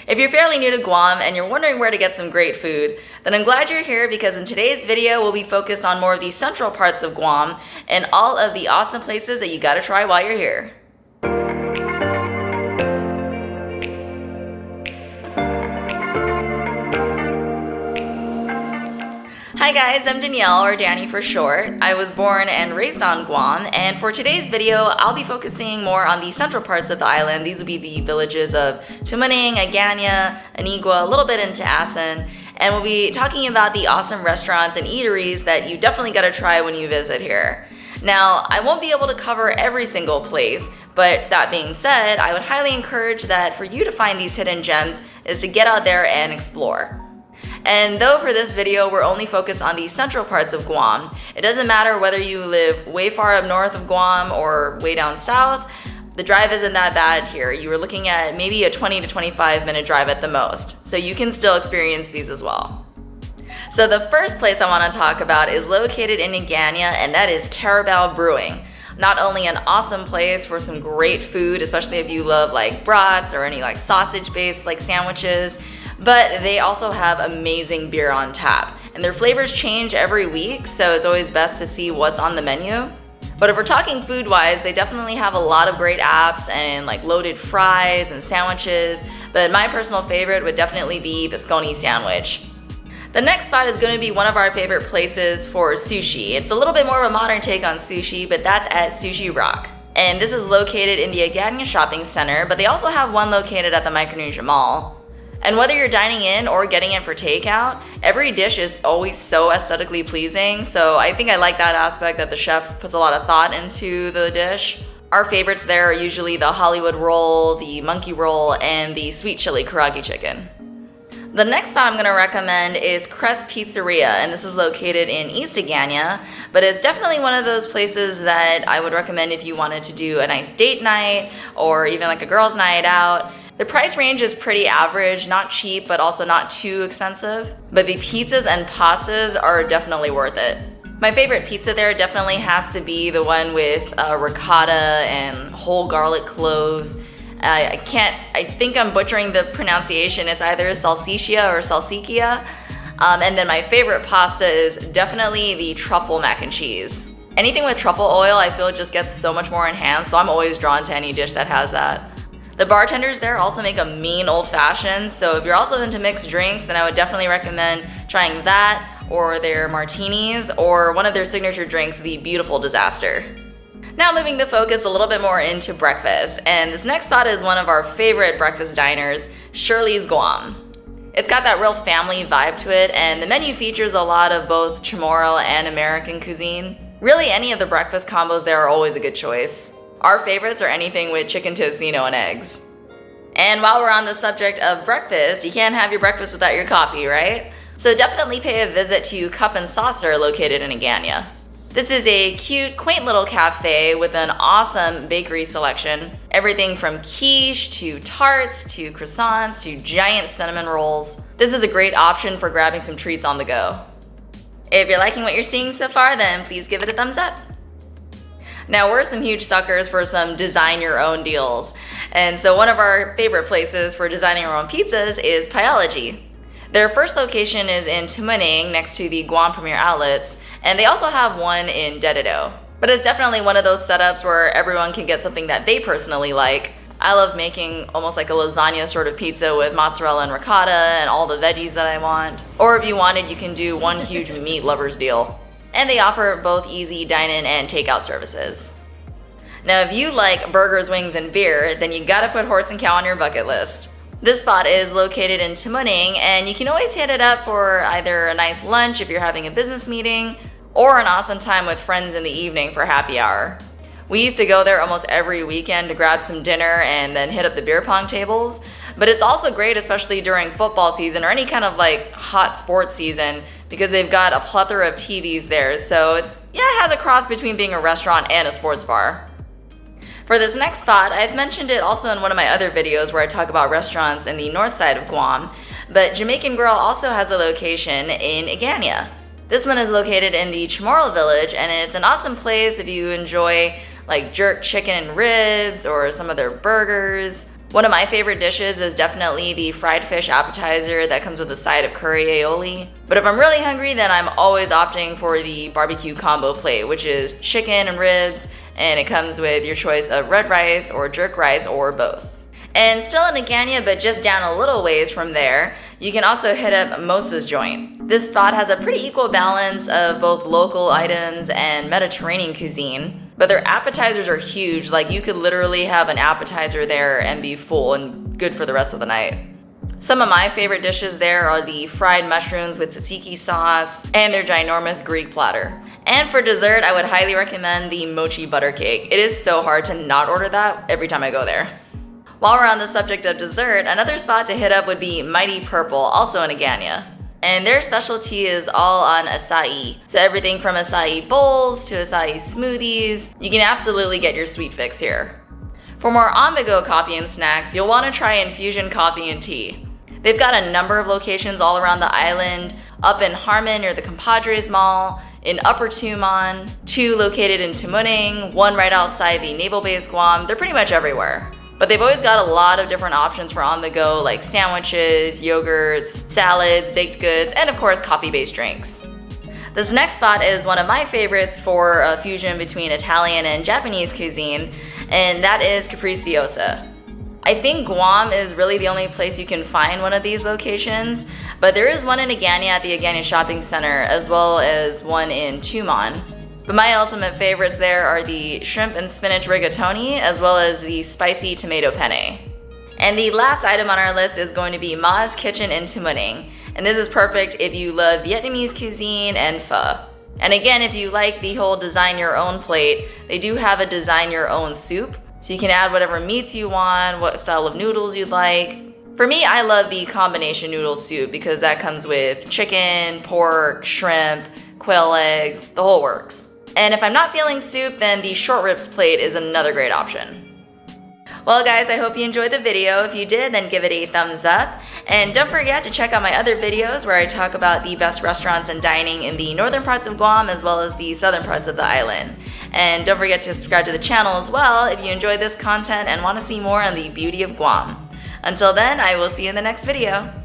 If you're fairly new to Guam and you're wondering where to get some great food, then I'm glad you're here because in today's video we'll be focused on more of the central parts of Guam and all of the awesome places that you gotta try while you're here. Hi guys, I'm Danielle, or Danny for short. I was born and raised on Guam, and for today's video, I'll be focusing more on the central parts of the island. These will be the villages of Tamuning, Agana, Anigua, a little bit into Asan, and we'll be talking about the awesome restaurants and eateries that you definitely gotta try when you visit here. Now, I won't be able to cover every single place, but that being said, I would highly encourage that for you to find these hidden gems is to get out there and explore. And though for this video we're only focused on the central parts of Guam, it doesn't matter whether you live way far up north of Guam or way down south, the drive isn't that bad here. You were looking at maybe a 20 to 25 minute drive at the most, so you can still experience these as well. So the first place I want to talk about is located in Agana, and that is Carabao Brewing. Not only an awesome place for some great food, especially if you love like brats or any like sausage-based like sandwiches, but they also have amazing beer on tap. And their flavors change every week, so it's always best to see what's on the menu. But if we're talking food-wise, they definitely have a lot of great apps and like loaded fries and sandwiches, but my personal favorite would definitely be the scone sandwich. The next spot is going to be one of our favorite places for sushi. It's a little bit more of a modern take on sushi, but that's at Sushi Rock. And this is located in the Agana shopping center, but they also have one located at the Micronesia Mall. And whether you're dining in or getting it for takeout, every dish is always so aesthetically pleasing, so I think I like that aspect that the chef puts a lot of thought into the dish. Our favorites there are usually the Hollywood roll, the monkey roll, and the sweet chili karaage chicken. The next spot I'm going to recommend is Crust Pizzeria, and this is located in East Agana, but it's definitely one of those places that I would recommend if you wanted to do a nice date night or even like a girls' night out. The price range is pretty average, not cheap, but also not too expensive. But the pizzas and pastas are definitely worth it. My favorite pizza there definitely has to be the one with ricotta and whole garlic cloves. I think I'm butchering the pronunciation. It's either salsiccia or salsiccia. And then my favorite pasta is definitely the truffle mac and cheese. Anything with truffle oil I feel just gets so much more enhanced, so I'm always drawn to any dish that has that. The bartenders there also make a mean old-fashioned, so if you're also into mixed drinks, then I would definitely recommend trying that, or their martinis, or one of their signature drinks, the Beautiful Disaster. Now moving the focus a little bit more into breakfast, and this next spot is one of our favorite breakfast diners, Shirley's Guam. It's got that real family vibe to it, and the menu features a lot of both Chamorro and American cuisine. Really, any of the breakfast combos there are always a good choice. Our favorites are anything with chicken tocino and eggs. And while we're on the subject of breakfast, you can't have your breakfast without your coffee, right? So definitely pay a visit to Cup and Saucer located in Agana. This is a cute, quaint little cafe with an awesome bakery selection. Everything from quiche to tarts to croissants to giant cinnamon rolls. This is a great option for grabbing some treats on the go. If you're liking what you're seeing so far, then please give it a thumbs up. Now we're some huge suckers for some design your own deals. And so one of our favorite places for designing our own pizzas is Pieology. Their first location is in Tamuning next to the Guam Premier Outlets, and they also have one in Dededo. But it's definitely one of those setups where everyone can get something that they personally like. I love making almost like a lasagna sort of pizza with mozzarella and ricotta and all the veggies that I want. Or if you wanted, you can do one huge meat lovers deal. And they offer both easy dine-in and takeout services. Now if you like burgers, wings, and beer, then you gotta put Horse and Cow on your bucket list. This spot is located in Tamuning, and you can always hit it up for either a nice lunch if you're having a business meeting, or an awesome time with friends in the evening for happy hour. We used to go there almost every weekend to grab some dinner and then hit up the beer pong tables, but it's also great especially during football season or any kind of like hot sports season, because they've got a plethora of TVs there, so it has a cross between being a restaurant and a sports bar. For this next spot, I've mentioned it also in one of my other videos where I talk about restaurants in the north side of Guam, but Jamaican Grill also has a location in Agana. This one is located in the Chamorro village, and it's an awesome place if you enjoy like jerk chicken and ribs or some of their burgers. One of my favorite dishes is definitely the fried fish appetizer that comes with a side of curry aioli. But if I'm really hungry, then I'm always opting for the barbecue combo plate, which is chicken and ribs, and it comes with your choice of red rice or jerk rice or both. And still in Agana, but just down a little ways from there, you can also hit up Mosa's joint. This spot has a pretty equal balance of both local items and Mediterranean cuisine, but their appetizers are huge. Like, you could literally have an appetizer there and be full and good for the rest of the night. Some of my favorite dishes there are the fried mushrooms with tzatziki sauce and their ginormous Greek platter. And for dessert, I would highly recommend the mochi butter cake. It is so hard to not order that every time I go there. While we're on the subject of dessert, another spot to hit up would be Mighty Purple, also in Agana. And their specialty is all on acai. So everything from acai bowls to acai smoothies, you can absolutely get your sweet fix here. For more on-the-go coffee and snacks, you'll want to try Infusion Coffee and Tea. They've got a number of locations all around the island, up in Harmon near the Compadres Mall, in Upper Tumon, 2 located in Tamuning, 1 right outside the Naval Base Guam. They're pretty much everywhere. But they've always got a lot of different options for on the go, like sandwiches, yogurts, salads, baked goods, and of course coffee-based drinks. This next spot is one of my favorites for a fusion between Italian and Japanese cuisine, and that is Capricciosa. I think Guam is really the only place you can find one of these locations, but there is one in Agana at the Agana Shopping Center, as well as one in Tumon. But my ultimate favorites there are the shrimp and spinach rigatoni, as well as the spicy tomato penne. And the last item on our list is going to be Ma's Kitchen in Tamuning. And this is perfect if you love Vietnamese cuisine and pho. And again, if you like the whole design your own plate, they do have a design your own soup. So you can add whatever meats you want, what style of noodles you'd like. For me, I love the combination noodle soup because that comes with chicken, pork, shrimp, quail eggs, the whole works. And if I'm not feeling soup, then the short ribs plate is another great option. Well guys, I hope you enjoyed the video. If you did, then give it a thumbs up. And don't forget to check out my other videos where I talk about the best restaurants and dining in the northern parts of Guam as well as the southern parts of the island. And don't forget to subscribe to the channel as well if you enjoy this content and want to see more on the beauty of Guam. Until then, I will see you in the next video.